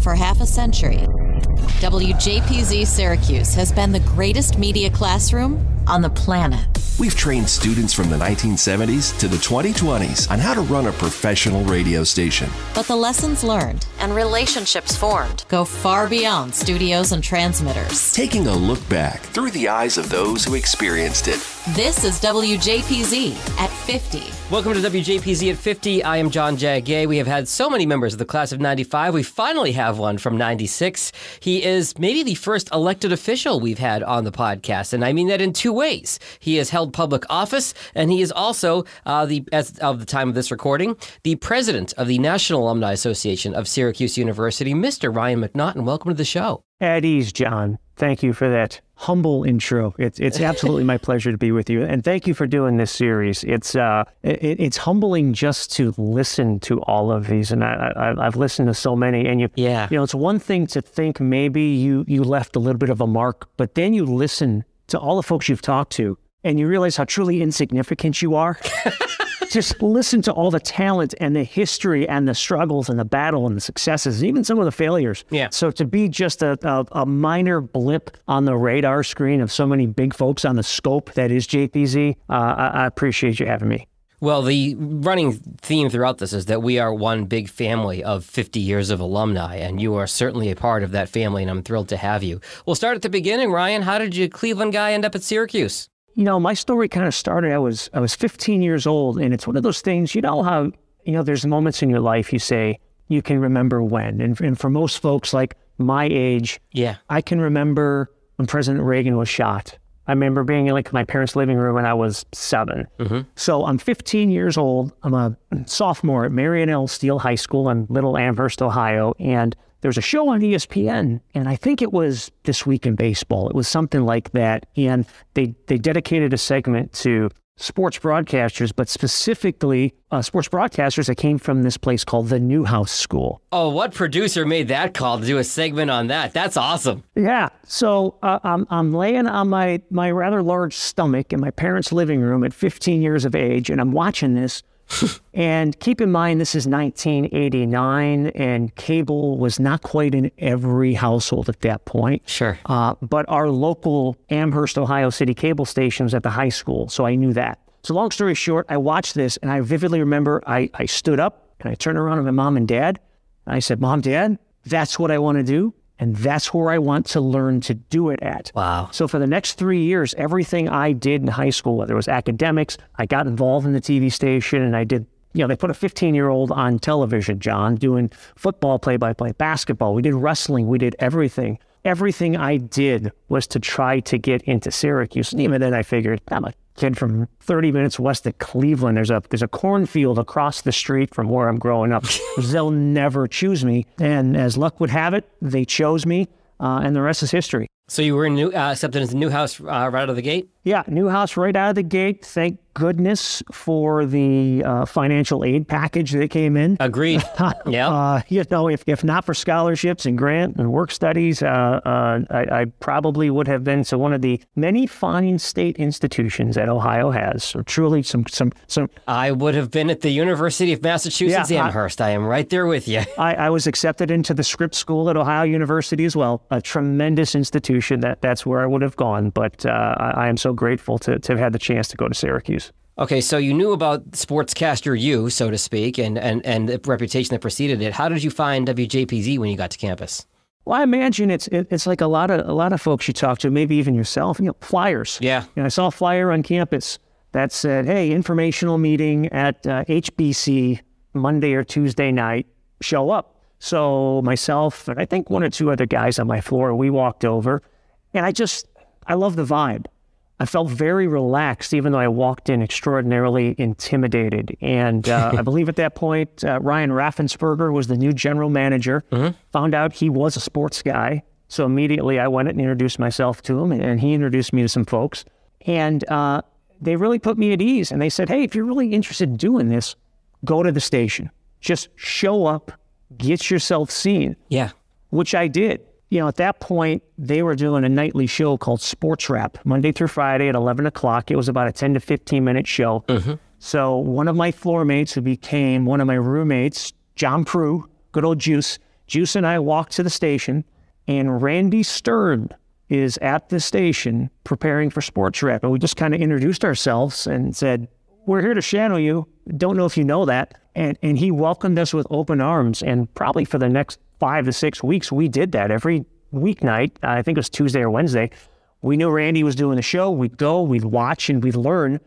For half a century, WJPZ Syracuse has been the greatest media classroom on the planet. We've trained students from the 1970s to the 2020s on how to run a professional radio station. But the lessons learned and relationships formed go far beyond studios and transmitters. Taking a look back through the eyes of those who experienced it. This is WJPZ at 50. Welcome to WJPZ at 50. I am John Jagay. We have had so many members of the class of 95. We finally have one from 96. He is maybe the first elected official we've had on the podcast, and I mean that in two ways. He has held public office, and he is also, as of the time of this recording, the president of the National Alumni Association of Syracuse University, Mr. Ryan McNaughton. Welcome to the show. At ease, John. Thank you for that humble intro. It's absolutely my pleasure to be with you, and thank you for doing this series. It's humbling just to listen to all of these, and I've listened to so many. And you know, it's one thing to think maybe you left a little bit of a mark, but then you listen to all the folks you've talked to, and you realize how truly insignificant you are. Just listen to all the talent and the history and the struggles and the battle and the successes, even some of the failures. Yeah. So to be just a minor blip on the radar screen of so many big folks on the scope that is JPZ, I appreciate you having me. Well, the running theme throughout this is that we are one big family of 50 years of alumni, and you are certainly a part of that family, and I'm thrilled to have you. We'll start at the beginning. Ryan, how did you Cleveland guy end up at Syracuse? You know, my story kind of started, I was 15 years old, and it's one of those things, you know how, there's moments in your life you say you can remember when. And for most folks like my age, I can remember when President Reagan was shot. I remember being in my parents' living room when I was 7. Mm-hmm. So I'm 15 years old. I'm a sophomore at Marion L. Steele High School in Little Amherst, Ohio, and there's a show on ESPN, and I think it was This Week in Baseball. It was something like that, and they dedicated a segment to sports broadcasters, but specifically sports broadcasters that came from this place called the Newhouse School. Oh, what producer made that call to do a segment on that? That's awesome. Yeah. So I'm laying on my rather large stomach in my parents' living room at 15 years of age, and I'm watching this. And keep in mind, this is 1989, and cable was not quite in every household at that point. Sure. But our local Amherst, Ohio City cable station was at the high school, so I knew that. So long story short, I watched this, and I vividly remember I stood up, and I turned around to my mom and dad, and I said, Mom, Dad, that's what I want to do. And that's where I want to learn to do it at. Wow. So for the next 3 years, everything I did in high school, whether it was academics, I got involved in the TV station, and I did, they put a 15-year-old on television, John, doing football, play-by-play, basketball. We did wrestling. We did everything. Everything I did was to try to get into Syracuse. And even then I figured, I'm a kid from 30 minutes west of Cleveland. There's a cornfield across the street from where I'm growing up. They'll never choose me. And as luck would have it, they chose me, and the rest is history. So you were accepted into Newhouse right out of the gate? Yeah, Newhouse right out of the gate. Thank goodness for the financial aid package that came in. Agreed. Yeah. If not for scholarships and grant and work studies, I probably would have been to one of the many fine state institutions that Ohio has. So truly some. I would have been at the University of Massachusetts Amherst. I am right there with you. I was accepted into the Scripps School at Ohio University as well. A tremendous institution. That's where I would have gone, but I am so grateful to have had the chance to go to Syracuse. Okay, so you knew about Sportscaster U, so to speak, and the reputation that preceded it. How did you find WJPZ when you got to campus? Well, I imagine it's like a lot of folks you talk to, maybe even yourself. Flyers. Yeah. I saw a flyer on campus that said, "Hey, informational meeting at HBC Monday or Tuesday night. Show up." So myself and I think one or two other guys on my floor, we walked over, and I love the vibe. I felt very relaxed, even though I walked in extraordinarily intimidated. And I believe at that point, Ryan Raffensperger was the new general manager. Mm-hmm. Found out he was a sports guy. So immediately I went and introduced myself to him, and he introduced me to some folks. And they really put me at ease. And they said, hey, if you're really interested in doing this, go to the station. Just show up, get yourself seen. Yeah. Which I did. At that point, they were doing a nightly show called Sports Wrap, Monday through Friday at 11 o'clock. It was about a 10 to 15-minute show. Mm-hmm. So one of my floor mates who became one of my roommates, John Prue, good old Juice, Juice and I walked to the station, and Randy Stern is at the station preparing for sports rep. And we just kind of introduced ourselves and said, we're here to shadow you. Don't know if you know that. And he welcomed us with open arms. And probably for the next 5 to 6 weeks, we did that every weeknight. I think it was Tuesday or Wednesday. We knew Randy was doing the show. We'd go, we'd watch, and we'd learn.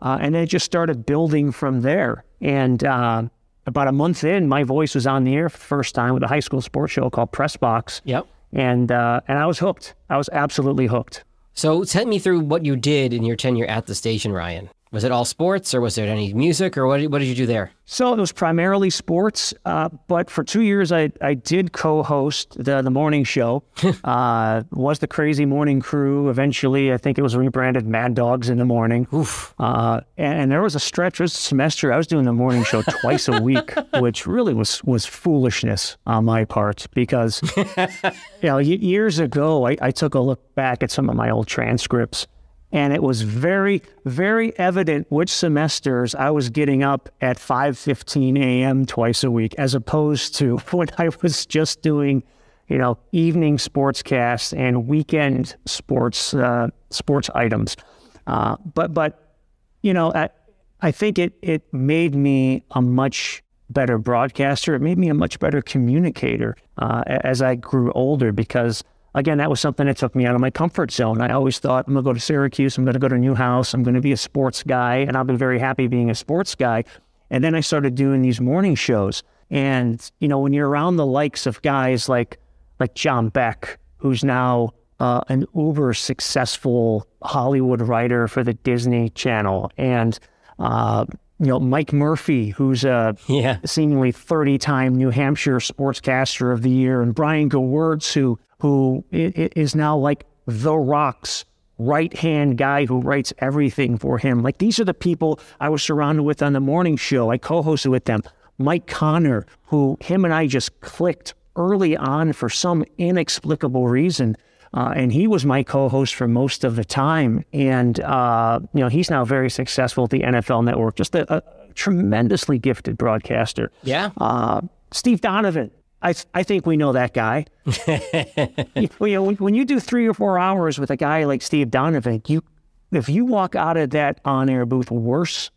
And then it just started building from there. And about a month in, my voice was on the air for the first time with a high school sports show called Press Box. Yep. And I was hooked. I was absolutely hooked. So take me through what you did in your tenure at the station, Ryan. Was it all sports, or was there any music, or what did you do there? So it was primarily sports, but for 2 years I did co-host the morning show. Was the Cray-Z Morning Crew. Eventually, I think it was rebranded Mad Dogs in the Morning. Oof. And there was a stretch, there was a semester, I was doing the morning show twice a week, which really was foolishness on my part, because years ago, I took a look back at some of my old transcripts. And it was very, very evident which semesters I was getting up at 5:15 a.m. twice a week, as opposed to when I was just doing, evening sportscasts and weekend sports items. But I think it made me a much better broadcaster. It made me a much better communicator as I grew older, because again, that was something that took me out of my comfort zone. I always thought, I'm going to go to Syracuse, I'm going to go to Newhouse, I'm going to be a sports guy, and I've been very happy being a sports guy. And then I started doing these morning shows. And, when you're around the likes of guys like John Beck, who's now an uber successful Hollywood writer for the Disney Channel, and Mike Murphy, who's a seemingly 30-time New Hampshire Sportscaster of the Year, and Brian Gewirtz, who is now like The Rock's right-hand guy who writes everything for him. Like, these are the people I was surrounded with on the morning show. I co-hosted with them. Mike Connor, who him and I just clicked early on for some inexplicable reason. And he was my co-host for most of the time. And, he's now very successful at the NFL Network, just a tremendously gifted broadcaster. Yeah. Steve Donovan. I think we know that guy. When you do 3 or 4 hours with a guy like Steve Donovan, if you walk out of that on-air booth worse,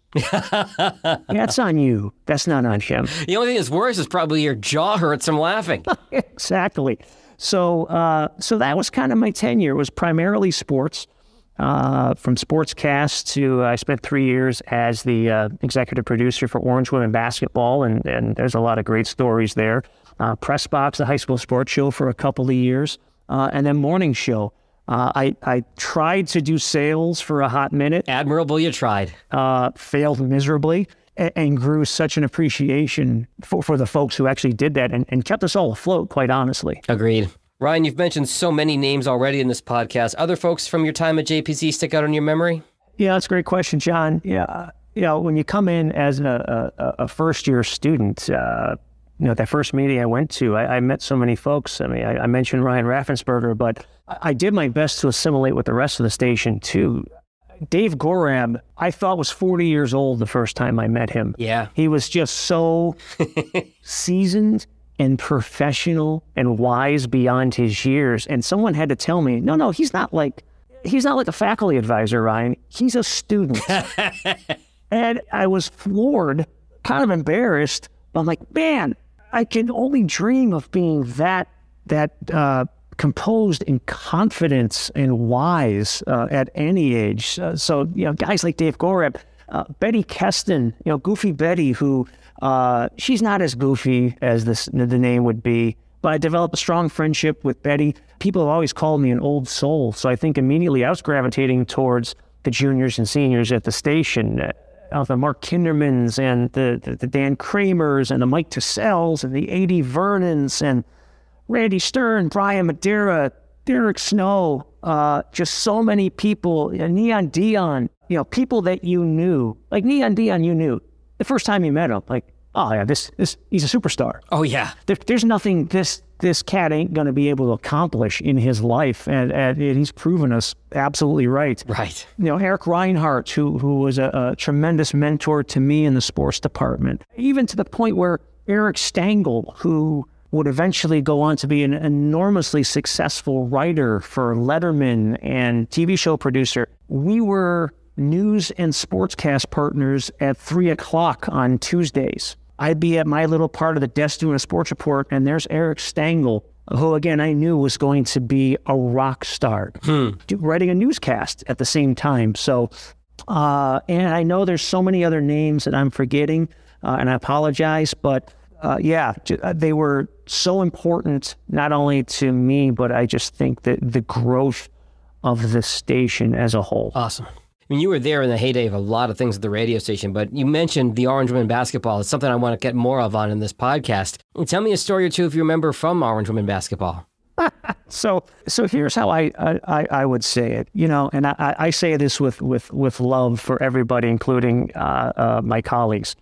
that's on you. That's not on him. The only thing that's worse is probably your jaw hurts from laughing. Exactly. So that was kind of my tenure. It was primarily sports. From sportscast to I spent 3 years as the executive producer for Orange Women Basketball, and there's a lot of great stories there. Press Box, the high school sports show, for a couple of years, and then morning show. I tried to do sales for a hot minute. Admirable, you tried. Failed miserably, and grew such an appreciation for the folks who actually did that and kept us all afloat, quite honestly. Agreed. Ryan, you've mentioned so many names already in this podcast. Other folks from your time at JPZ stick out in your memory? Yeah, that's a great question, John. Yeah, when you come in as a first-year student, that first meeting I went to, I met so many folks. I mean, I mentioned Ryan Raffensperger, but I did my best to assimilate with the rest of the station, too. Dave Gorab, I thought was 40 years old the first time I met him. Yeah. He was just so seasoned and professional and wise beyond his years. And someone had to tell me, no, he's not like a faculty advisor, Ryan. He's a student. And I was floored, kind of embarrassed. I'm like, man, I can only dream of being that composed and confident and wise at any age. So guys like Dave Gorab, Betty Keston, Goofy Betty, who she's not as goofy as the name would be, but I developed a strong friendship with Betty. People have always called me an old soul, so I think immediately I was gravitating towards the juniors and seniors at the station. The Mark Kindermans and the Dan Kramers and the Mike Tassells and the A.D. Vernons and Randy Stern, Brian Madeira, Derek Snow, just so many people, Neon Dion, people that you knew. Like Neon Dion, you knew. The first time you met him, like, oh yeah, this he's a superstar. Oh yeah. There's nothing this cat ain't going to be able to accomplish in his life, and he's proven us absolutely right. Right. Eric Reinhardt, who was a tremendous mentor to me in the sports department, even to the point where Eric Stangl, who would eventually go on to be an enormously successful writer for Letterman and TV show producer. We were news and sportscast partners at 3 o'clock on Tuesdays. I'd be at my little part of the desk doing a sports report, and there's Eric Stangl, who, again, I knew was going to be a rock star, writing a newscast at the same time. So, and I know there's so many other names that I'm forgetting, and I apologize, but they were so important, not only to me, but I just think that the growth of the station as a whole. Awesome. I mean, you were there in the heyday of a lot of things at the radio station, but you mentioned the Orange Women basketball. It's something I want to get more of on in this podcast. Tell me a story or two if you remember from Orange Women basketball. So here's how I would say it, and I say this with love for everybody, including my colleagues.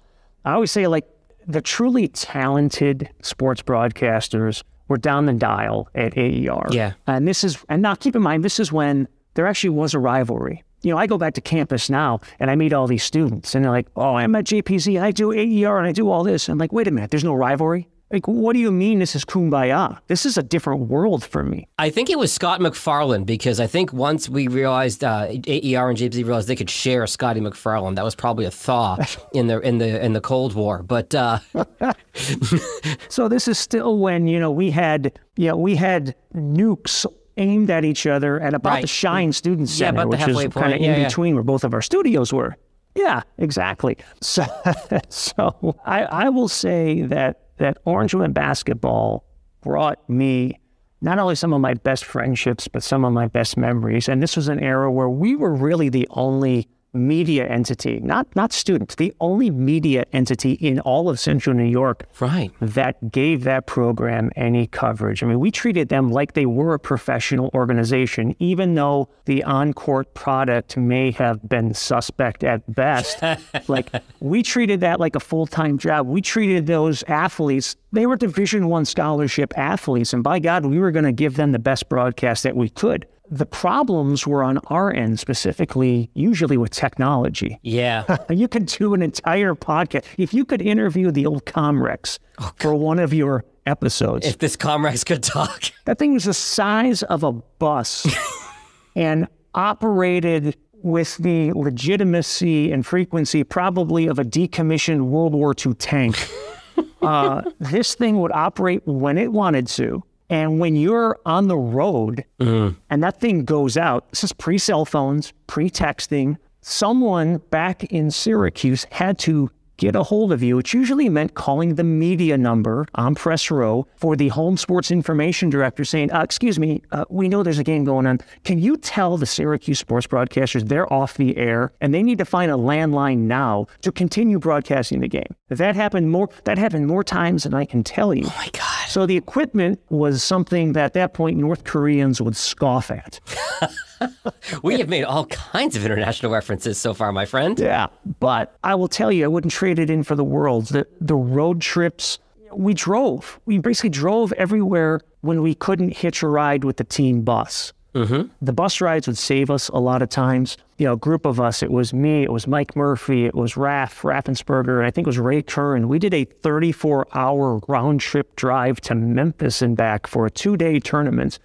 I always say, like, the truly talented sports broadcasters were down the dial at AER. Yeah. And now keep in mind, this is when there actually was a rivalry. I go back to campus now and I meet all these students and they're like, oh, I'm at JPZ, I do AER and I do all this. I'm like, wait a minute, there's no rivalry? Like, what do you mean this is kumbaya? This is a different world for me. I think it was Scott McFarland, because I think once we realized AER and JPZ realized they could share Scotty McFarland, that was probably a thaw in the Cold War. But so this is still when we had nukes aimed at each other at about the Shine Student Center, which is kind of in between where both of our studios were. Yeah, exactly. So I will say that Orange Women basketball brought me not only some of my best friendships, but some of my best memories. And this was an era where we were really the only media entity, not students, the only media entity in all of Central New York that gave that program any coverage. I mean, we treated them like they were a professional organization, even though the on-court product may have been suspect at best. Like, we treated that like a full-time job. We treated those athletes, they were Division I scholarship athletes, and by God, we were going to give them the best broadcast that we could. The problems were on our end, specifically, usually with technology. Yeah. You could do an entire podcast. If you could interview the old Comrex for one of your episodes. If this Comrex could talk. That thing was the size of a bus and operated with the legitimacy and frequency probably of a decommissioned World War II tank. This thing would operate when it wanted to. And when you're on the road and that thing goes out, this is pre-cell phones, pre-texting, someone back in Syracuse had to get a hold of you, which usually meant calling the media number on press row for the home sports information director saying, excuse me, we know there's a game going on. Can you tell the Syracuse sports broadcasters they're off the air and they need to find a landline now to continue broadcasting the game? That happened more times than I can tell you. Oh my God. So the equipment was something that at that point North Koreans would scoff at. We have made all kinds of international references so far, my friend. Yeah, but I will tell you, I wouldn't trade it in for the world. The road trips, we drove. We basically drove everywhere when we couldn't hitch a ride with the team bus. Mm-hmm. The bus rides would save us a lot of times. A group of us, it was me, it was Mike Murphy, it was Raffensperger, and I think it was Ray Curran. We did a 34-hour round-trip drive to Memphis and back for a 2-day tournament.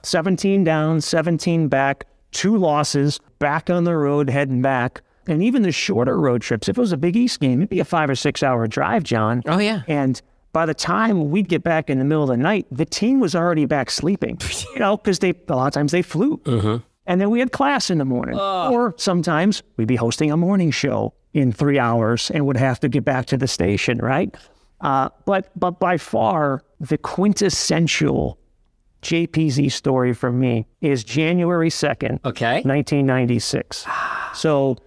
17 down, 17 back, 2 losses, back on the road, heading back. And even the shorter road trips, if it was a Big East game, it'd be a 5 or 6 hour drive, John. Oh, yeah. And by the time we'd get back in the middle of the night, the team was already back sleeping, because a lot of times they flew. Mm-hmm. And then we had class in the morning. Or sometimes we'd be hosting a morning show in 3 hours and would have to get back to the station, right? But by far, the quintessential JPZ story for me is January 2nd, 1996. So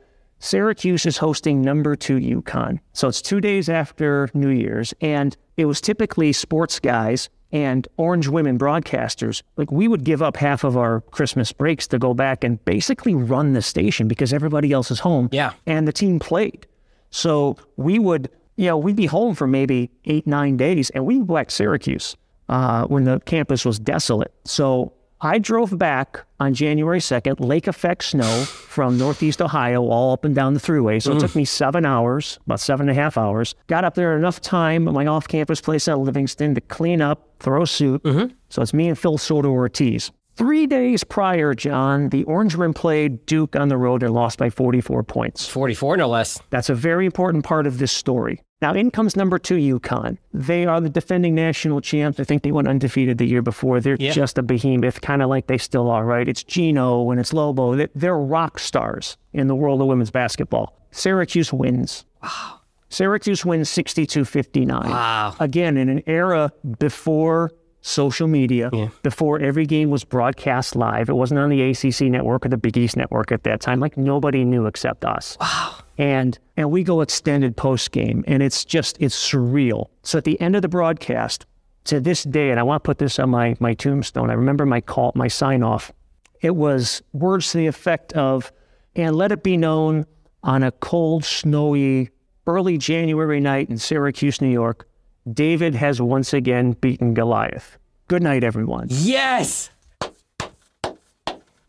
Syracuse is hosting number 2 UConn. So it's 2 days after New Year's, and it was typically sports guys and Orange Women broadcasters. Like, we would give up half of our Christmas breaks to go back and basically run the station because everybody else is home. Yeah. And the team played. So we would, we'd be home for maybe 8-9 days, and we'd go back to Syracuse when the campus was desolate. So I drove back on January 2nd, lake effect snow from Northeast Ohio, all up and down the thruway. So it took me 7 hours, about 7.5 hours. Got up there enough time at my off-campus place at Livingston to clean up, throw a suit. So it's me and Phil Soto Ortiz. 3 days prior, John, the Orangemen played Duke on the road and lost by 44 points. 44, no less. That's a very important part of this story. Now, in comes number 2, UConn. They are the defending national champs. I think they went undefeated the year before. They're just a behemoth, kind of like they still are, right? It's Gino and it's Lobo. They're rock stars in the world of women's basketball. Syracuse wins. Wow. Syracuse wins 62-59. Wow. Again, in an era before social media, before every game was broadcast live. It wasn't on the ACC network or the Big East network at that time. Like, nobody knew except us. Wow. And we go extended post game, and it's surreal. So at the end of the broadcast, to this day, and I want to put this on my tombstone, I remember my sign off. It was words to the effect of, "And let it be known on a cold, snowy, early January night in Syracuse, New York, David has once again beaten Goliath. Good night, everyone." Yes!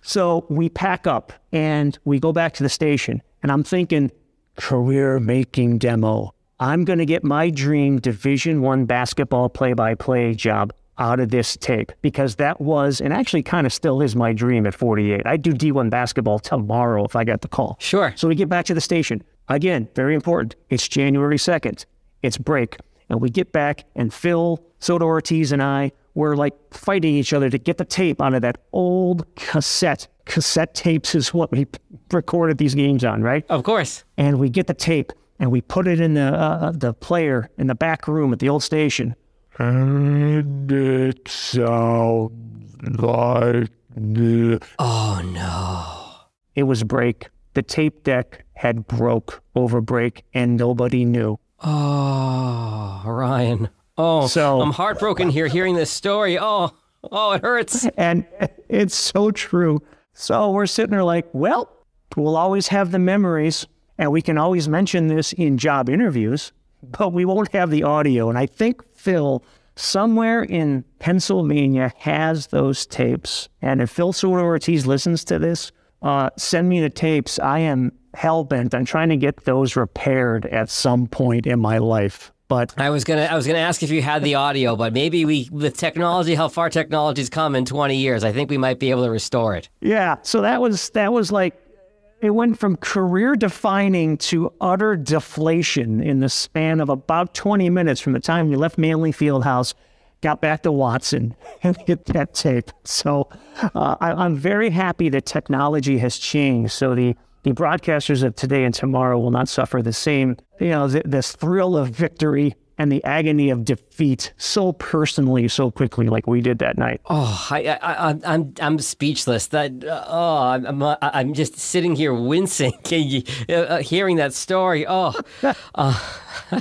So we pack up and we go back to the station, and I'm thinking, career-making demo. I'm going to get my dream Division I basketball play-by-play job out of this tape, because that was, and actually kind of still is, my dream at 48. I'd do D1 basketball tomorrow if I got the call. Sure. So we get back to the station. Again, very important. It's January 2nd. It's break. And we get back, and Phil, Soto Ortiz, and I were like fighting each other to get the tape out of that old cassette. Cassette tapes is what we recorded these games on, right? Of course. And we get the tape, and we put it in the player in the back room at the old station. And it sounds like this. Oh, no. It was break. The tape deck had broke over break, and nobody knew. Oh, Ryan. Oh, so I'm heartbroken here hearing this story. Oh, it hurts. And it's so true. So we're sitting there like, well, we'll always have the memories, and we can always mention this in job interviews, but we won't have the audio. And I think Phil, somewhere in Pennsylvania, has those tapes. And if Phil Soto Ortiz listens to this, send me the tapes. I am hell-bent on trying to get those repaired at some point in my life. But I was gonna ask if you had the audio, but maybe with technology, how far technology's come in 20 years, I think we might be able to restore it. Yeah, so that was like, it went from career-defining to utter deflation in the span of about 20 minutes from the time we left Manley Fieldhouse, got back to Watson, and hit that tape. So I'm very happy that technology has changed. So the broadcasters of today and tomorrow will not suffer the same, this thrill of victory and the agony of defeat so personally, so quickly, like we did that night. Oh, I'm speechless. I'm just sitting here wincing, hearing that story. I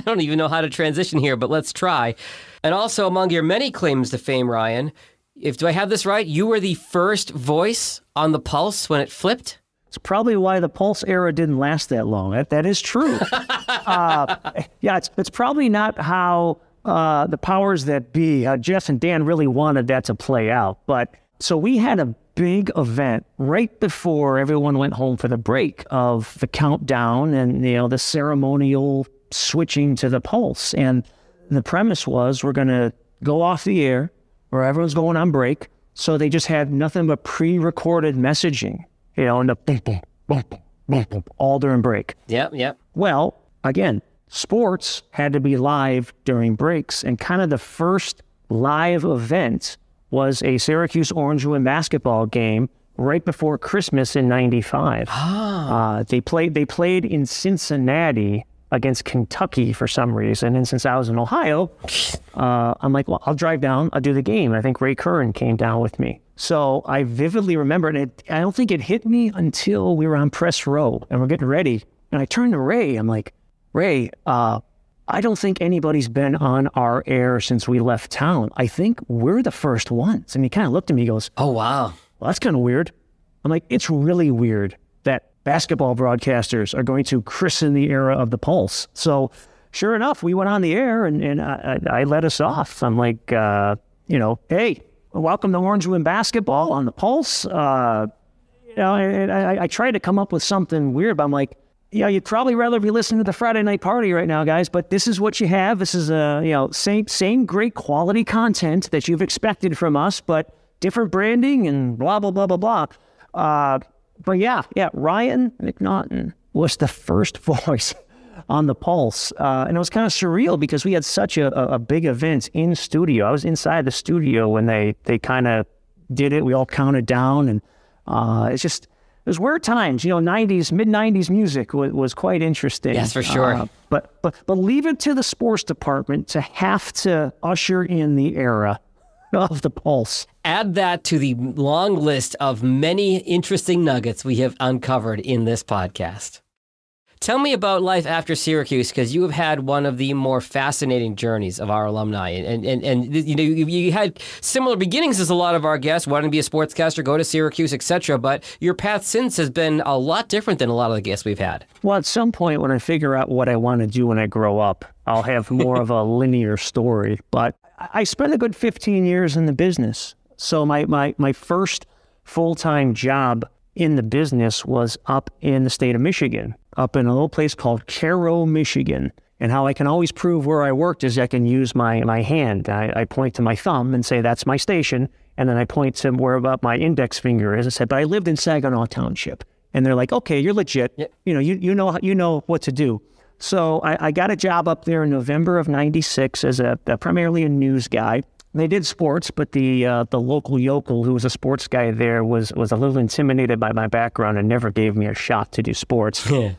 don't even know how to transition here, but let's try. And also, among your many claims to fame, Ryan, do I have this right? You were the first voice on the Pulse when it flipped? It's probably why the Pulse era didn't last that long. That is true. It's probably not how the powers that be, Jeff and Dan, really wanted that to play out. But so we had a big event right before everyone went home for the break of the countdown and the ceremonial switching to the Pulse. And the premise was we're going to go off the air where everyone's going on break. So they just had nothing but pre-recorded messaging. And the boom, boom, boom, boom, boom, boom, all during break. Yep. Well, again, sports had to be live during breaks, and kind of the first live event was a Syracuse Orangemen basketball game right before Christmas in '95. They played in Cincinnati against Kentucky for some reason, and since I was in Ohio, I'm like, well, I'll drive down, I'll do the game. I think Ray Curran came down with me. So I vividly remember, and I don't think it hit me until we were on press row and we're getting ready. And I turned to Ray. I'm like, Ray, I don't think anybody's been on our air since we left town. I think we're the first ones. And he kind of looked at me and goes, oh, wow. Well, that's kind of weird. I'm like, it's really weird that basketball broadcasters are going to christen the era of the Pulse. So sure enough, we went on the air and I let us off. I'm like, hey, welcome to Orange Win basketball on the Pulse. And I tried to come up with something weird, but I'm like, you'd probably rather be listening to the Friday Night Party right now, guys, but this is what you have. This is same great quality content that you've expected from us, but different branding and blah, blah, blah, blah, blah. But yeah, Ryan McNaughton was the first voice on the Pulse. And it was kind of surreal because we had such a big event in studio. I was inside the studio when they kind of did it. We all counted down, and it was weird times. mid 90s music was quite interesting. Yes, for sure. But leave it to the sports department to have to usher in the era of the Pulse. Add that to the long list of many interesting nuggets we have uncovered in this podcast. Tell me about life after Syracuse, because you have had one of the more fascinating journeys of our alumni, and you had similar beginnings as a lot of our guests, wanting to be a sportscaster, go to Syracuse, etc. But your path since has been a lot different than a lot of the guests we've had. Well, at some point when I figure out what I want to do when I grow up, I'll have more of a linear story. But I spent a good 15 years in the business. So my first full-time job in the business was up in the state of Michigan, up in a little place called Cairo, Michigan. And how I can always prove where I worked is I can use my hand. I point to my thumb and say, that's my station. And then I point to where about my index finger is. I said, but I lived in Saginaw Township. And they're like, okay, you're legit. Yep. You know what to do. So I got a job up there in November of '96 as primarily a news guy. They did sports, but the local yokel who was a sports guy there was a little intimidated by my background and never gave me a shot to do sports. Yeah.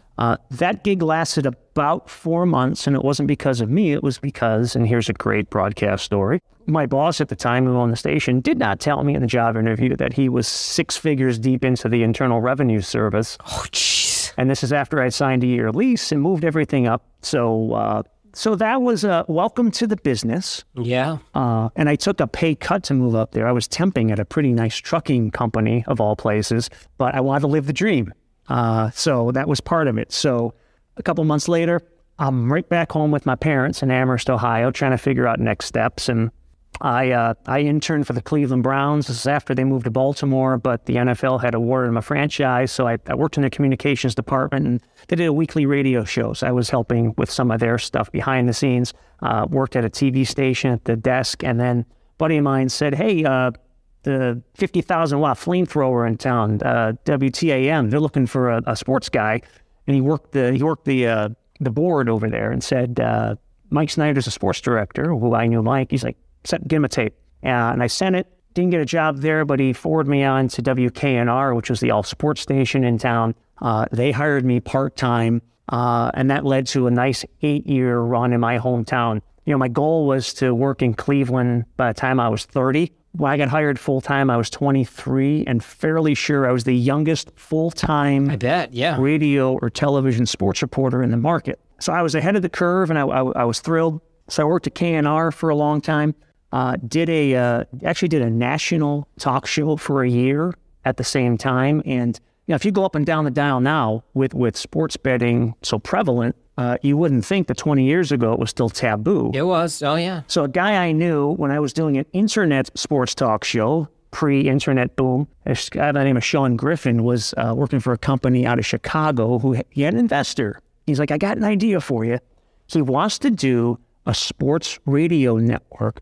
That gig lasted about 4 months, and it wasn't because of me. It was because, and here's a great broadcast story, my boss at the time who owned the station did not tell me in the job interview that he was 6 figures deep into the Internal Revenue Service. Oh, jeez. And this is after I'd signed a year lease and moved everything up. So that was a welcome to the business. Yeah. And I took a pay cut to move up there. I was temping at a pretty nice trucking company of all places, but I wanted to live the dream. So that was part of it. So a couple months later, I'm right back home with my parents in Amherst, Ohio, trying to figure out next steps. And I interned for the Cleveland Browns. This is after they moved to Baltimore, but the NFL had awarded them a franchise. So I worked in the communications department, and they did a weekly radio show. So I was helping with some of their stuff behind the scenes, worked at a TV station at the desk. And then a buddy of mine said, hey, the 50,000-watt flamethrower in town, WTAM, they're looking for a sports guy. And he worked the board over there and said, Mike Snyder's a sports director, who I knew Mike. He's like, get him a tape. And I sent it. Didn't get a job there, but he forwarded me on to WKNR, which was the all-sports station in town. They hired me part-time, and that led to a nice 8-year run in my hometown. My goal was to work in Cleveland by the time I was 30. When I got hired full-time, I was 23, and fairly sure I was the youngest full-time radio or television sports reporter in the market. So I was ahead of the curve, and I was thrilled. So I worked at KNR for a long time. Did a national talk show for a year at the same time. And if you go up and down the dial now with sports betting so prevalent, you wouldn't think that 20 years ago it was still taboo. It was. Oh, yeah. So a guy I knew when I was doing an internet sports talk show, pre-internet boom, a guy by the name of Sean Griffin was working for a company out of Chicago he had an investor. He's like, I got an idea for you. He wants to do a sports radio network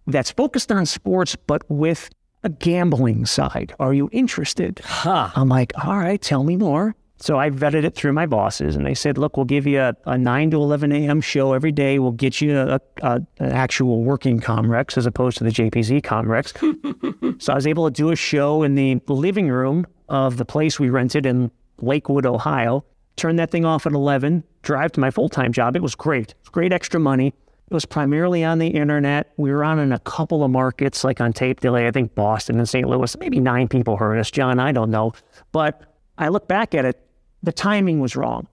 that's focused on sports, but with a gambling side. Are you interested? Huh. I'm like, all right, tell me more. So I vetted it through my bosses, and they said, look, we'll give you a 9 to 11 a.m. show every day. We'll get you an actual working Comrex as opposed to the JPZ Comrex. So I was able to do a show in the living room of the place we rented in Lakewood, Ohio. Turn that thing off at 11, drive to my full-time job. It was great. It was great extra money. It was primarily on the internet. We were on in a couple of markets, like on tape delay, I think Boston and St. Louis. Maybe 9 people heard us. John, I don't know. But I look back at it, the timing was wrong.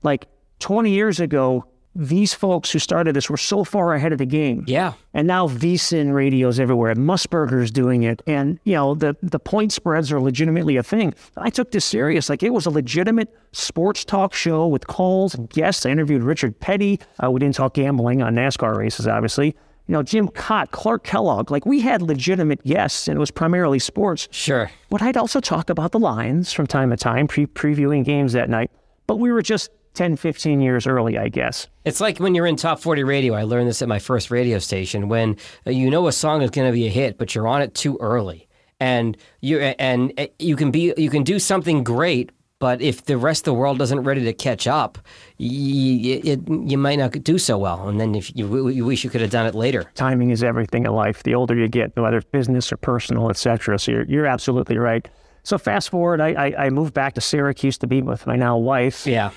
Like 20 years ago, these folks who started this were so far ahead of the game. Yeah. And now VSiN radio's everywhere. Musburger's doing it. And, the point spreads are legitimately a thing. I took this serious. Like, it was a legitimate sports talk show with calls and guests. I interviewed Richard Petty. We didn't talk gambling on NASCAR races, obviously. Jim Cott, Clark Kellogg. Like, we had legitimate guests, and it was primarily sports. Sure. But I'd also talk about the Lions from time to time, previewing games that night. But we were just 10, 15 years early, I guess. It's like when you're in Top 40 radio. I learned this at my first radio station, when a song is going to be a hit, but you're on it too early. And you can do something great, but if the rest of the world isn't ready to catch up, you might not do so well. And then if you wish you could have done it later. Timing is everything in life. The older you get, whether it's business or personal, etc. So you're absolutely right. So fast forward, I moved back to Syracuse to be with my now wife. Yeah.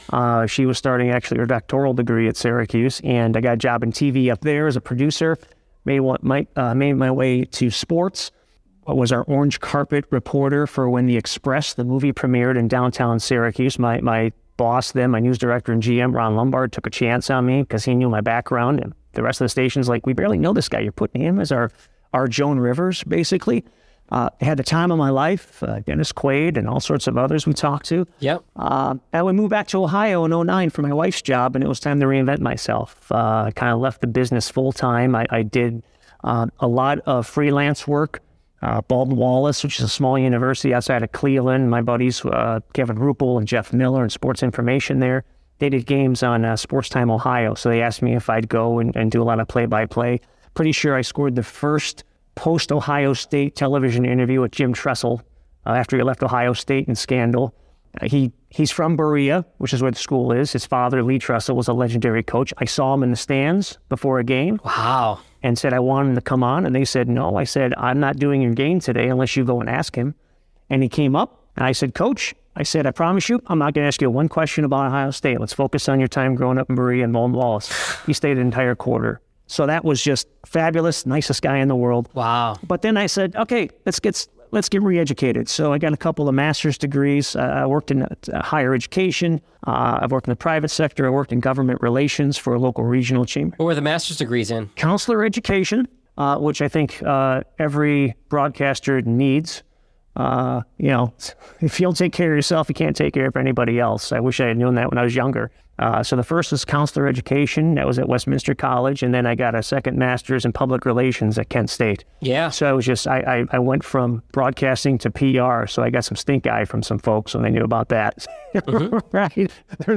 She was starting actually her doctoral degree at Syracuse, and I got a job in TV up there as a producer. Made my way to sports. Was our orange carpet reporter for when The Express, the movie, premiered in downtown Syracuse. My boss then, my news director and GM, Ron Lombard, took a chance on me because he knew my background. And the rest of the station's like, we barely know this guy. You're putting him as our Joan Rivers, basically. Had the time of my life, Dennis Quaid and all sorts of others we talked to. Yep. And we moved back to Ohio in 2009 for my wife's job, and it was time to reinvent myself. I kind of left the business full-time. I did a lot of freelance work. Baldwin Wallace, which is a small university outside of Cleveland. My buddies, Kevin Ruppel and Jeff Miller, and Sports Information there. They did games on Sports Time Ohio, so they asked me if I'd go and do a lot of play-by-play. Pretty sure I scored the first post-Ohio State television interview with Jim Tressel after he left Ohio State in Scandal. He's from Berea, which is where the school is. His father, Lee Tressel, was a legendary coach. I saw him in the stands before a game. Wow. And said I wanted him to come on, and they said no. I said, I'm not doing your game today unless you go and ask him. And he came up, and I said, Coach, I promise you, I'm not going to ask you one question about Ohio State. Let's focus on your time growing up in Berea and Baldwin Wallace. He stayed an entire quarter. So that was just fabulous, nicest guy in the world. Wow. But then I said, okay, let's get re-educated. So I got a couple of master's degrees. I worked in higher education. I've worked in the private sector. I worked in government relations for a local regional chamber. What were the master's degrees in? Counselor education, which I think every broadcaster needs. If you don't take care of yourself, you can't take care of anybody else. I wish I had known that when I was younger. So the first was counselor education. That was at Westminster College. And then I got a second master's in public relations at Kent State. Yeah. So I was just, I went from broadcasting to PR. So I got some stink eye from some folks when they knew about that. Mm-hmm. Right.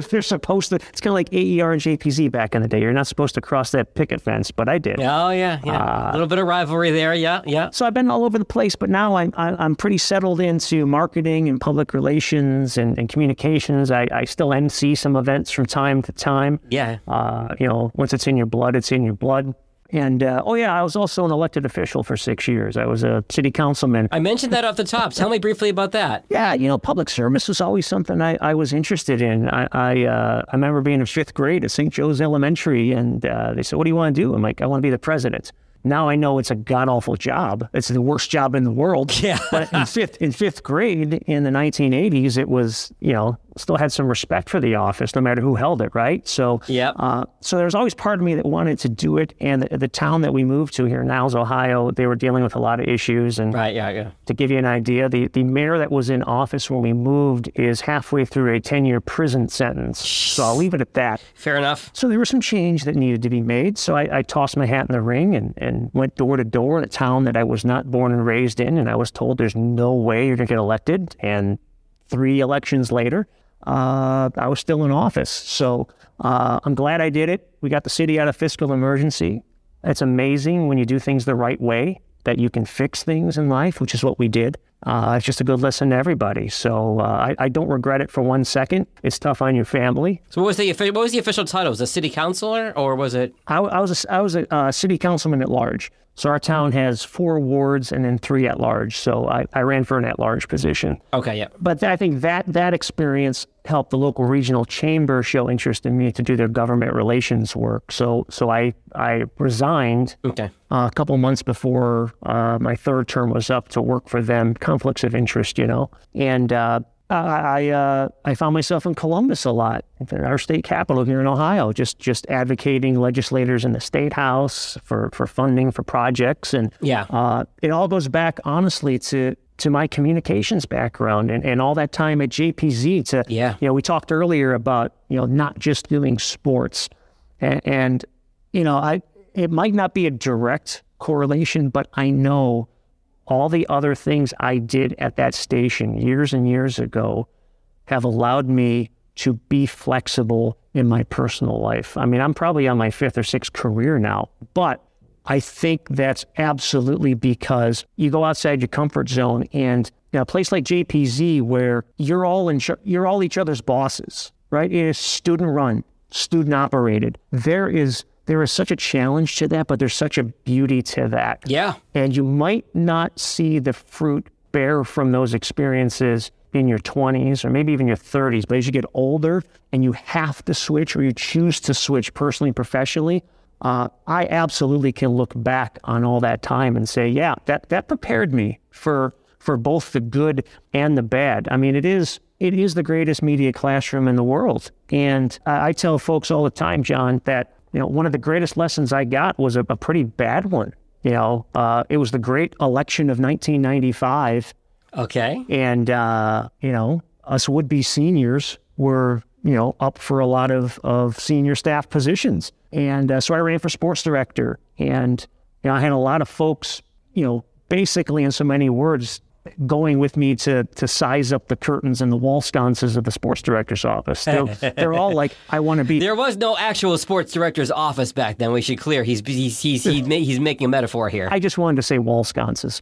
They're supposed to, it's kind of like AER and JPZ back in the day. You're not supposed to cross that picket fence, but I did. Oh, yeah. A little bit of rivalry there. Yeah. So I've been all over the place, but now I'm pretty settled into marketing and public relations and communications. I still MC some events from time to time. Yeah. Once it's in your blood, it's in your blood. And, I was also an elected official for 6 years. I was a city councilman. I mentioned that off the top. Tell me briefly about that. Yeah, public service was always something I was interested in. I remember being in 5th grade at St. Joe's Elementary, and they said, what do you want to do? I'm like, I want to be the president. Now I know it's a god-awful job. It's the worst job in the world. Yeah. But in fifth grade in the 1980s, it was, still had some respect for the office, no matter who held it, right? So, so there's always part of me that wanted to do it. And the town that we moved to here, Niles, Ohio, they were dealing with a lot of issues. And right, yeah. To give you an idea, the mayor that was in office when we moved is halfway through a 10-year prison sentence. So I'll leave it at that. Fair enough. So there was some change that needed to be made. So I tossed my hat in the ring and went door to door in a town that I was not born and raised in. And I was told there's no way you're going to get elected. And 3 elections later, I was still in office. So I'm glad I did it. We got the city out of fiscal emergency. It's amazing when you do things the right way that you can fix things in life, which is what we did. It's just a good lesson to everybody. So I don't regret it for 1 second. It's tough on your family. So what was the official title? Was it a city councilor, or was it? I was a city councilman at large. So our town has 4 wards and then 3 at large. So I ran for an at large position. Okay, yeah. But I think that experience helped the local regional chamber show interest in me to do their government relations work. So I resigned a couple months before my 3rd term was up to work for them. Conflicts of interest, and I found myself in Columbus a lot, our state capital here in Ohio, just advocating legislators in the state house for funding for projects. And it all goes back, honestly, to my communications background and all that time at JPZ. We talked earlier about, not just doing sports. And it might not be a direct correlation, but I know all the other things I did at that station years and years ago have allowed me to be flexible in my personal life. I mean, I'm probably on my 5th or 6th career now, but I think that's absolutely because you go outside your comfort zone, and a place like JPZ where you're all each other's bosses, right? It is student run, student operated. There is such a challenge to that, but there's such a beauty to that. Yeah. And you might not see the fruit bear from those experiences in your 20s or maybe even your 30s, but as you get older and you have to switch or you choose to switch personally and professionally, I absolutely can look back on all that time and say, yeah, that prepared me for both the good and the bad. I mean, it is the greatest media classroom in the world. And I tell folks all the time, John, that one of the greatest lessons I got was a pretty bad one. It was the great election of 1995. Okay. And, us would-be seniors were, up for a lot of senior staff positions. And so I ran for sports director. And, I had a lot of folks, basically in so many words, going with me to size up the curtains and the wall sconces of the sports director's office. They're all like, I want to be. There was no actual sports director's office back then. We should clear. He's making a metaphor here. I just wanted to say wall sconces.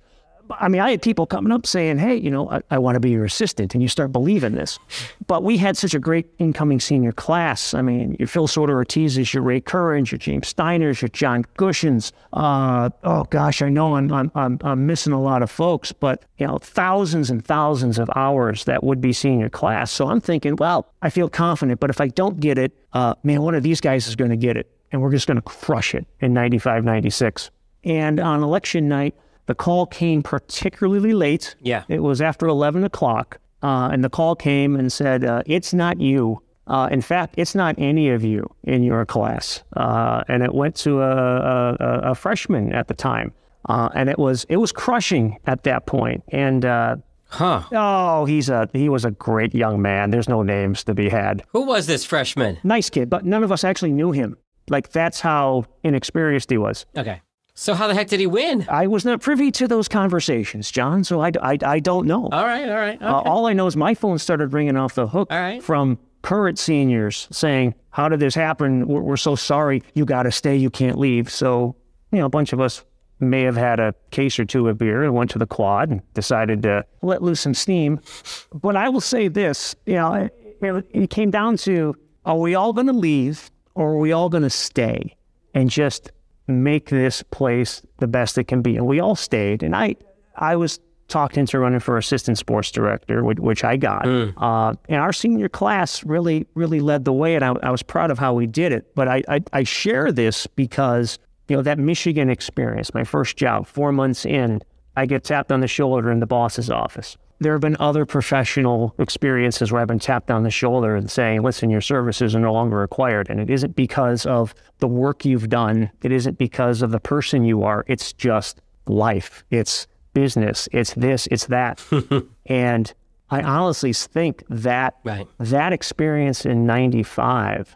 I mean, I had people coming up saying, hey, I want to be your assistant, and you start believing this. But we had such a great incoming senior class. I mean, your Phil Soter-Ortiz's, your Ray Curran's, your James Steiner's, your John Gushin's. Oh gosh, I know I'm missing a lot of folks, but thousands and thousands of hours that would be senior class. So I'm thinking, well, I feel confident, but if I don't get it, one of these guys is going to get it, and we're just going to crush it in 95, 96. And on election night, the call came particularly late. Yeah. It was after 11 o'clock. And the call came and said, it's not you. In fact, it's not any of you in your class. And it went to a freshman at the time. And it was crushing at that point. And he was a great young man. There's no names to be had. Who was this freshman? Nice kid, but none of us actually knew him. Like, that's how inexperienced he was. Okay. So how the heck did he win? I was not privy to those conversations, John, so I don't know. All right. Okay. All I know is my phone started ringing off the hook from current seniors saying, how did this happen? We're so sorry. You got to stay. You can't leave. So, a bunch of us may have had a case or two of beer and went to the quad and decided to let loose some steam. But I will say this, it came down to, are we all going to leave or are we all going to stay and just make this place the best it can be? And we all stayed. And I was talked into running for assistant sports director, which I got. And our senior class really, really led the way. And I was proud of how we did it. But I share this because, that Michigan experience, my first job, 4 months in, I get tapped on the shoulder in the boss's office. There have been other professional experiences where I've been tapped on the shoulder and saying, listen, your services are no longer required. And it isn't because of the work you've done. It isn't because of the person you are. It's just life. It's business. It's this, it's that. And I honestly think that that experience in 95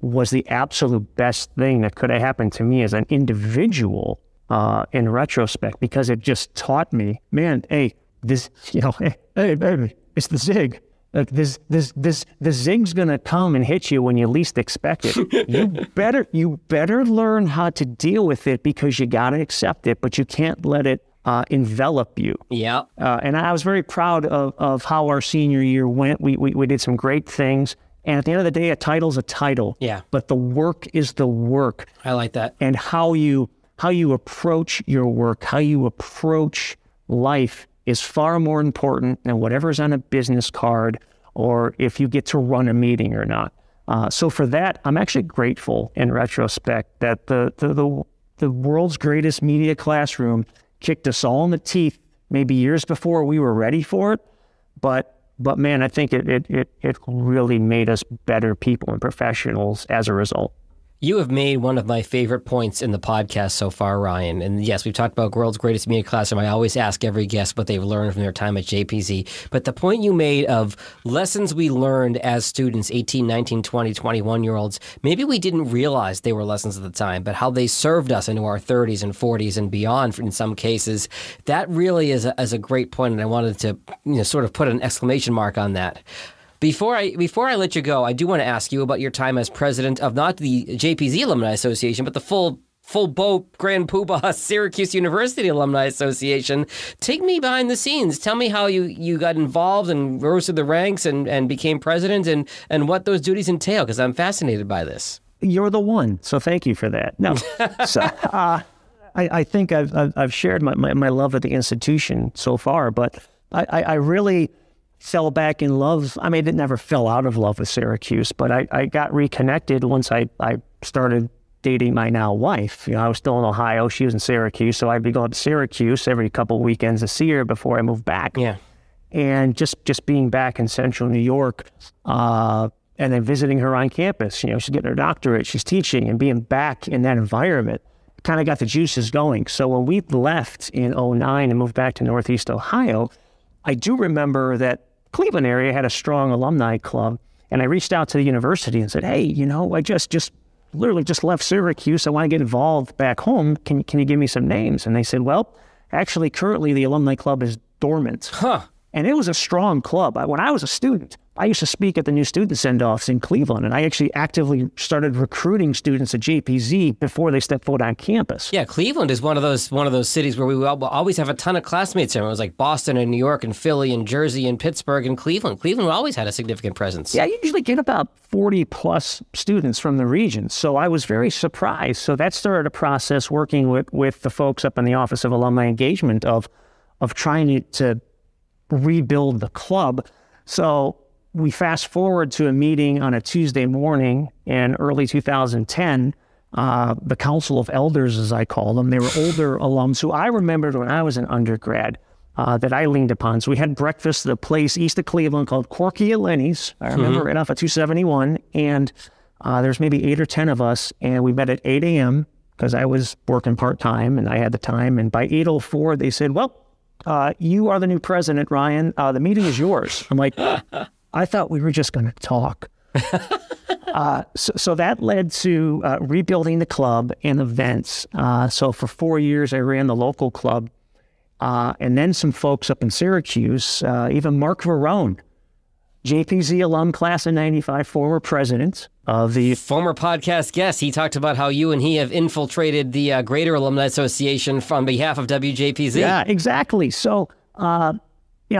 was the absolute best thing that could have happened to me as an individual in retrospect, because it just taught me, man, hey, this, hey, baby, it's the zig. Like the zig's gonna come and hit you when you least expect it. You better learn how to deal with it, because you gotta accept it, but you can't let it envelop you. Yeah. And I was very proud of how our senior year went. We did some great things. And at the end of the day, a title's a title. Yeah. But the work is the work. I like that. And how you approach your work, how you approach life is far more important than whatever's on a business card or if you get to run a meeting or not. So for that, I'm actually grateful in retrospect that the world's greatest media classroom kicked us all in the teeth maybe years before we were ready for it. But man, I think it really made us better people and professionals as a result. You have made one of my favorite points in the podcast so far, Ryan. And yes, we've talked about World's Greatest Media Classroom. I always ask every guest what they've learned from their time at JPZ. But the point you made of lessons we learned as students, 18, 19, 20, 21-year-olds, maybe we didn't realize they were lessons at the time, but how they served us into our 30s and 40s and beyond in some cases, that really is a great point, and I wanted to sort of put an exclamation mark on that. Before I let you go, I do want to ask you about your time as president of not the JPZ Alumni Association, but the full boat Grand Poobah Syracuse University Alumni Association. Take me behind the scenes. Tell me how you got involved and rose to the ranks and became president and what those duties entail, because I'm fascinated by this. You're the one, so thank you for that. No, so I think I've shared my love of the institution so far, but I really fell back in love. I mean, it never fell out of love with Syracuse, but I got reconnected once I started dating my now wife. I was still in Ohio. She was in Syracuse, so I'd be going to Syracuse every couple of weekends to see her before I moved back. Yeah. And just being back in central New York, and then visiting her on campus. She's getting her doctorate, she's teaching, and being back in that environment kind of got the juices going. So when we left in 2009 and moved back to Northeast Ohio, I do remember that Cleveland area had a strong alumni club, and I reached out to the university and said, hey, I just literally just left Syracuse. I want to get involved back home. Can you give me some names? And they said, well, actually, currently the alumni club is dormant. Huh. And it was a strong club. When I was a student, I used to speak at the new student send-offs in Cleveland, and I actually actively started recruiting students at JPZ before they stepped foot on campus. Yeah, Cleveland is one of those cities where we will always have a ton of classmates there. It was like Boston and New York and Philly and Jersey and Pittsburgh and Cleveland. Cleveland always had a significant presence. Yeah, I usually get about 40-plus students from the region, so I was very surprised. So that started a process working with the folks up in the Office of Alumni Engagement of trying to rebuild the club. So we fast forward to a meeting on a Tuesday morning in early 2010. The Council of Elders, as I call them, they were older alums who I remembered when I was an undergrad that I leaned upon. So we had breakfast at a place east of Cleveland called Corky at Lenny's. I remember right off of 271. And there's maybe 8 or 10 of us. And we met at 8 a.m. because I was working part-time and I had the time. And by 8:04, they said, well, you are the new president, Ryan. The meeting is yours. I'm like, I thought we were just going to talk. So that led to rebuilding the club and events. So for 4 years, I ran the local club. And then some folks up in Syracuse, even Mark Verone, JPZ alum class of 95, former president of the... Former podcast guest. He talked about how you and he have infiltrated the Greater Alumni Association on behalf of WJPZ. Yeah, exactly. So, a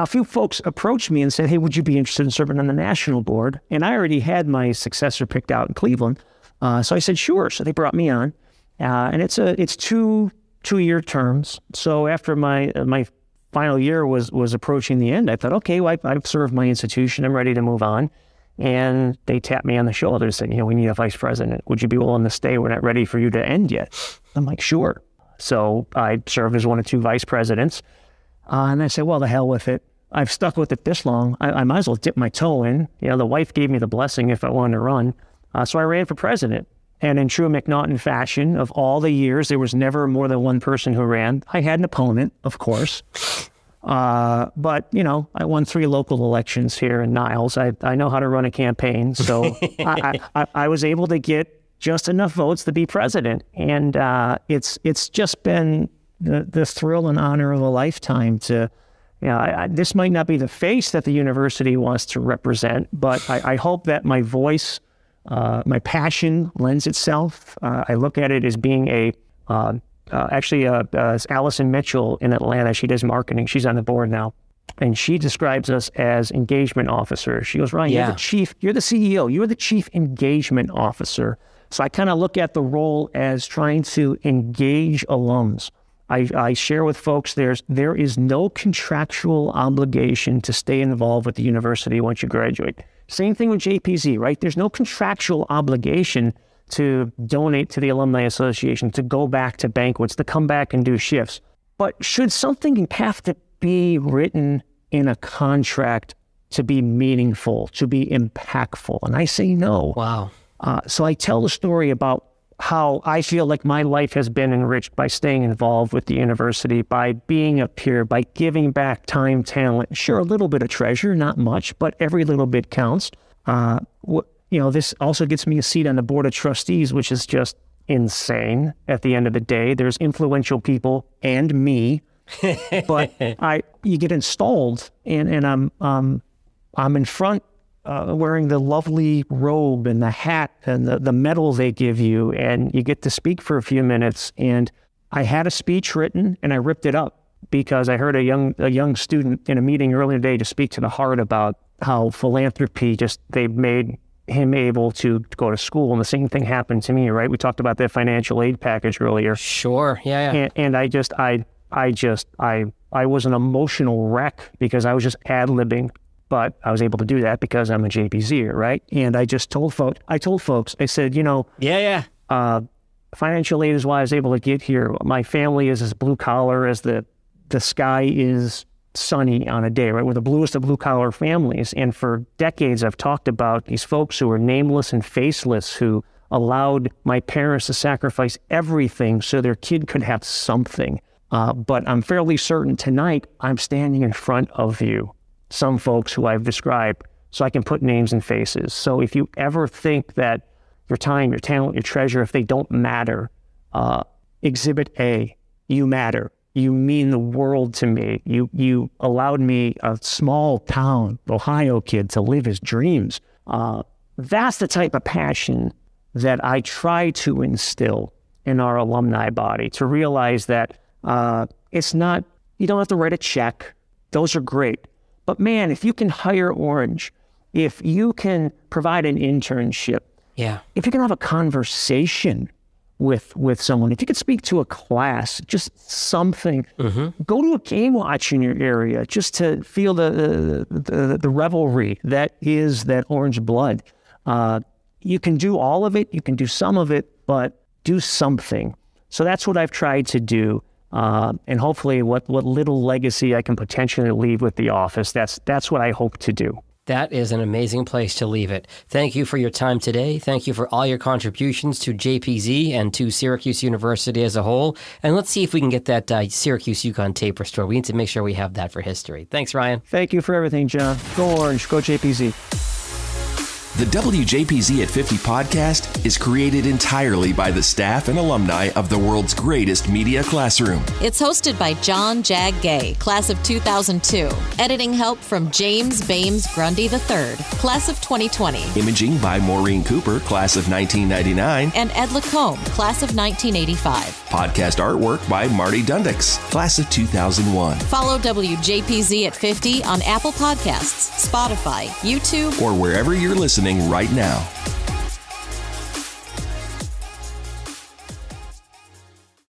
few folks approached me and said, hey, would you be interested in serving on the national board? And I already had my successor picked out in Cleveland. So I said, sure. So they brought me on. And it's two-year terms. So after my final year was approaching the end, I thought, okay, well, I've served my institution. I'm ready to move on. And they tapped me on the shoulder and said, we need a vice president. Would you be willing to stay? We're not ready for you to end yet. I'm like, sure. So I served as one of 2 vice presidents. And I said, well, the hell with it. I've stuck with it this long. I might as well dip my toe in. The wife gave me the blessing if I wanted to run. So I ran for president. And in true McNaughton fashion, of all the years, there was never more than one person who ran. I had an opponent, of course. But, I won 3 local elections here in Niles. I know how to run a campaign. So I was able to get just enough votes to be president. And it's just been the thrill and honor of a lifetime to, this might not be the face that the university wants to represent, but I hope that my voice, my passion lends itself. I look at it as being Allison Mitchell in Atlanta, she does marketing. She's on the board now. And she describes us as engagement officers. She goes, Ryan, you're the chief, you're the CEO, you're the chief engagement officer. So I kind of look at the role as trying to engage alums. I share with folks there is no contractual obligation to stay involved with the university once you graduate. Same thing with JPZ, right? There's no contractual obligation to donate to the Alumni Association, to go back to banquets, to come back and do shifts. But should something have to be written in a contract to be meaningful, to be impactful? And I say no. Wow. So I tell the story about how I feel like my life has been enriched by staying involved with the university, by being a peer, by giving back time, talent, sure, a little bit of treasure, not much, but every little bit counts. This also gets me a seat on the board of trustees, which is just insane. At the end of the day, there's influential people and me, but you get installed, and I'm in front, wearing the lovely robe and the hat and the medal they give you, and you get to speak for a few minutes. And I had a speech written, and I ripped it up because I heard a young student in a meeting earlier today to speak to the heart about how philanthropy they made him able to go to school, and the same thing happened to me, right? We talked about that financial aid package earlier. Sure, yeah. And I was an emotional wreck because I was just ad-libbing, but I was able to do that because I'm a JPZer, right? And I just told folks, I said, financial aid is why I was able to get here. My family is as blue collar as the sky is sunny on a day, right? We're the bluest of blue collar families. And for decades, I've talked about these folks who are nameless and faceless, who allowed my parents to sacrifice everything so their kid could have something. But I'm fairly certain tonight I'm standing in front of you, some folks who I've described, so I can put names and faces. So if you ever think that your time, your talent, your treasure, if they don't matter, Exhibit A, you matter. You mean the world to me. You allowed me, a small town Ohio kid, to live his dreams. That's the type of passion that I try to instill in our alumni body, to realize that it's not, you don't have to write a check. Those are great. But man, if you can hire Orange, if you can provide an internship, if you can have a conversation with someone, if you could speak to a class, just something, go to a game watch in your area just to feel the revelry that is that orange blood. You can do all of it, you can do some of it, but do something. So that's what I've tried to do. And hopefully what little legacy I can potentially leave with the office, that's what I hope to do. That is an amazing place to leave it. Thank you for your time today. Thank you for all your contributions to JPZ and to Syracuse University as a whole. And let's see if we can get that Syracuse UConn tape restored. We need to make sure we have that for history. Thanks, Ryan. Thank you for everything, John. Go Orange, go JPZ. The WJPZ at 50 podcast is created entirely by the staff and alumni of the world's greatest media classroom. It's hosted by John Jag Gay, class of 2002. Editing help from James Bames Grundy III, class of 2020. Imaging by Maureen Cooper, class of 1999. And Ed Lacombe, class of 1985. Podcast artwork by Marty Dundix, class of 2001. Follow WJPZ at 50 on Apple Podcasts, Spotify, YouTube, or wherever you're listening right now.